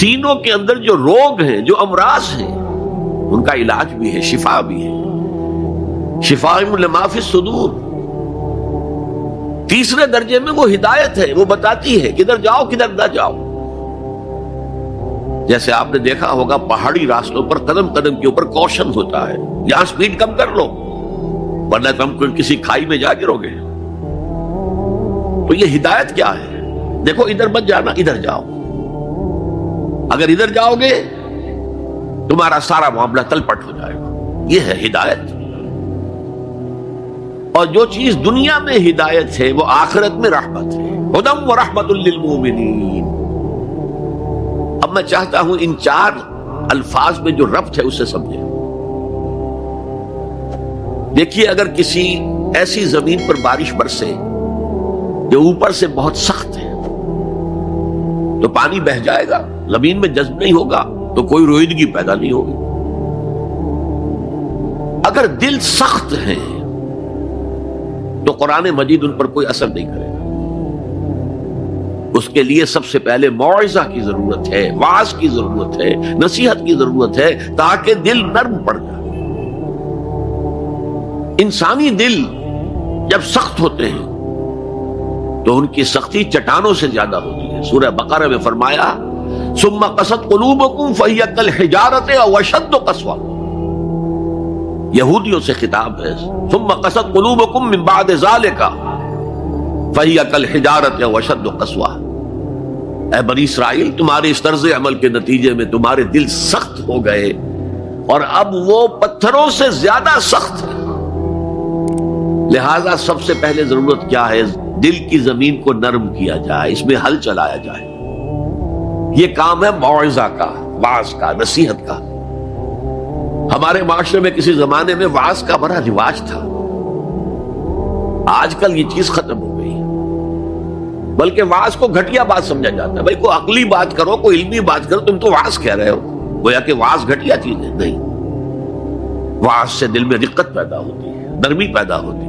سینوں کے اندر جو روگ ہیں، جو امراض ہیں، ان کا علاج بھی ہے، شفا بھی ہے، شفاء لما فی الصدور۔ تیسرے درجے میں وہ ہدایت ہے، وہ بتاتی ہے کدھر جاؤ کدھر نہ جاؤ۔ جیسے آپ نے دیکھا ہوگا پہاڑی راستوں پر قدم قدم کے اوپر کوشن ہوتا ہے، یہاں سپیڈ کم کر لو ورنہ تم کسی کھائی میں جا گرو گے۔ تو یہ ہدایت کیا ہے؟ دیکھو ادھر مت جانا، ادھر جاؤ، اگر ادھر جاؤ گے تمہارا سارا معاملہ تلپٹ ہو جائے گا۔ یہ ہے ہدایت۔ اور جو چیز دنیا میں ہدایت ہے وہ آخرت میں رحمت ہے، ہدی و رحمت للمومنین۔ اب میں چاہتا ہوں ان چار الفاظ میں جو ربط ہے اسے سمجھیں۔ دیکھیے اگر کسی ایسی زمین پر بارش برسے جو اوپر سے بہت سخت ہے تو پانی بہہ جائے گا، زمین میں جذب نہیں ہوگا تو کوئی روئیدگی پیدا نہیں ہوگی۔ اگر دل سخت ہے تو قرآن مجید ان پر کوئی اثر نہیں کرے گا۔ اس کے لیے سب سے پہلے موعظہ کی ضرورت ہے، واعظ کی ضرورت ہے، نصیحت کی ضرورت ہے تاکہ دل نرم پڑ جائے۔ انسانی دل جب سخت ہوتے ہیں تو ان کی سختی چٹانوں سے زیادہ ہوتی ہے۔ سورہ بقرہ میں فرمایا ثم قست قلوبکم فہی کالحجارۃ او اشد قسوۃ۔ یہودیوں سے خطاب ہے، ثم قست قلوبکم من بعد ذلک فہی کالحجارۃ او اشد قسوۃ۔ اے بنی اسرائیل، تمہارے اس طرز عمل کے نتیجے میں تمہارے دل سخت ہو گئے اور اب وہ پتھروں سے زیادہ سخت ہے۔ لہذا سب سے پہلے ضرورت کیا ہے؟ دل کی زمین کو نرم کیا جائے، اس میں حل چلایا جائے۔ یہ کام ہے موعظہ کا، واعظ کا، نصیحت کا۔ ہمارے معاشرے میں کسی زمانے میں واعظ کا بڑا رواج تھا، آج کل یہ چیز ختم ہو گئی، بلکہ واعظ کو گھٹیا بات سمجھا جاتا ہے۔ بھائی کوئی عقلی بات کرو، کوئی علمی بات کرو، تم تو واعظ کہہ رہے ہو، گویا کہ واعظ گھٹیا چیز ہے۔ نہیں، واعظ سے دل میں رقت پیدا ہوتی ہے، نرمی پیدا ہوتی ہے۔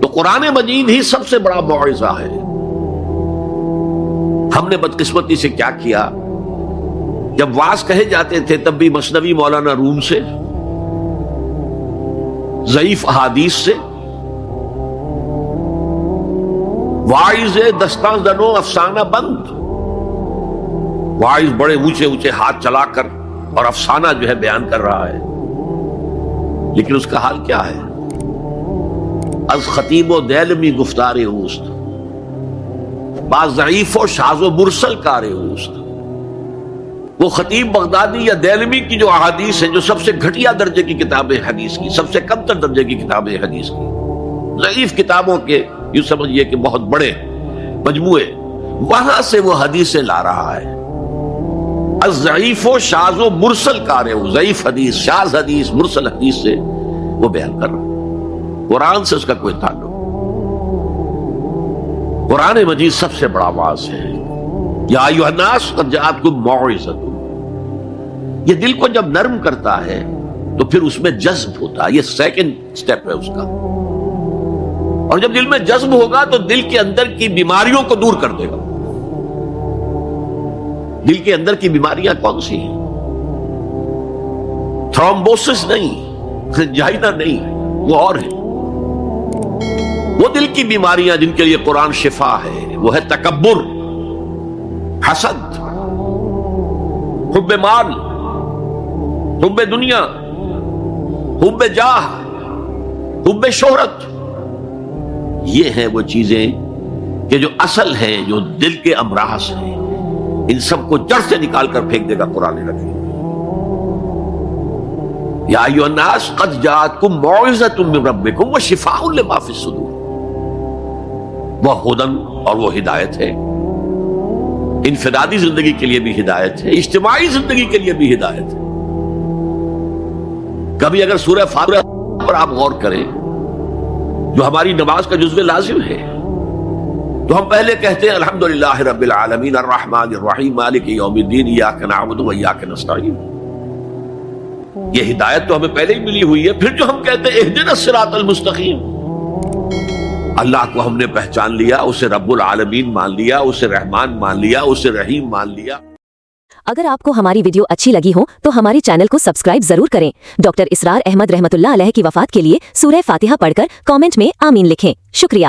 تو قرآن مجید ہی سب سے بڑا موعظہ ہے۔ ہم نے بدقسمتی سے کیا کیا، جب واعظ کہے جاتے تھے تب بھی مثنوی مولانا روم سے، ضعیف احادیث سے، واعظ دستاں زنو افسانہ بند، واعظ بڑے اونچے اونچے ہاتھ چلا کر اور افسانہ جو ہے بیان کر رہا ہے، لیکن اس کا حال کیا ہے؟ از خطیب و دیلمی گفتار اوست، بعض ضعیف و شاذ و مرسل کار اوست۔ وہ خطیب بغدادی یا دیلمی کی جو احادیث ہیں، جو سب سے گھٹیا درجے کی کتاب حدیث کی، سب سے کم تر درجے کی کتاب حدیث کی، ضعیف کتابوں کے یوں سمجھئے کہ بہت بڑے مجموعے، وہاں سے وہ حدیثیں لا رہا ہے۔ از ضعیف و شاذ و مرسل کار اوست، ضعیف حدیث، شاذ حدیث، مرسل حدیث سے وہ بیان کر رہا ہے۔ قرآن سے اس کا کوئی تعلق۔ قرآن مجید سب سے بڑا واعظ ہے۔ یا ایھا الناس قد جاءتکم موعظۃ۔ یہ دل کو جب نرم کرتا ہے تو پھر اس میں جذب ہوتا ہے، یہ سیکنڈ سٹیپ ہے اس کا۔ اور جب دل میں جذب ہوگا تو دل کے اندر کی بیماریوں کو دور کر دے گا۔ دل کے اندر کی بیماریاں کون سی ہیں؟ تھرومبوسس نہیں، انجائنا نہیں، وہ اور ہے۔ وہ دل کی بیماریاں جن کے لیے قرآن شفا ہے، وہ ہے تکبر، حسد، حب مال، حب دنیا، حب جاہ، حب شہرت۔ یہ ہیں وہ چیزیں کہ جو اصل ہیں، جو دل کے امراض ہیں، ان سب کو جڑ سے نکال کر پھینک دے گا قرآن حکیم۔ یا ایھا الناس قد جاءتکم موعظۃ من ربکم وشفاء لما فی الصدور۔ وہ ہدن اور وہ ہدایت ہے، انفرادی زندگی کے لیے بھی ہدایت ہے، اجتماعی زندگی کے لیے بھی ہدایت ہے۔ کبھی اگر سورہ فاتحہ پر آپ غور کریں جو ہماری نماز کا جزو لازم ہے، تو ہم پہلے کہتے ہیں الحمدللہ رب العالمین الرحمن الرحیم مالک یوم الدین ایاک نعبد و ایاک نستعین۔ یہ ہدایت تو ہمیں پہلے ہی ملی ہوئی ہے۔ پھر جو ہم کہتے ہیں اہدنا الصراط المستقیم، اللہ کو ہم نے پہچان لیا، اسے رب العالمین مان لیا، اسے رحمان مان لیا، اسے رحیم مان لیا۔ اگر آپ کو ہماری ویڈیو اچھی لگی ہو تو ہمارے چینل کو سبسکرائب ضرور کریں۔ ڈاکٹر اسرار احمد رحمت اللہ علیہ کی وفات کے لیے سورہ فاتحہ پڑھ کر کامنٹ میں آمین لکھیں۔ شکریہ۔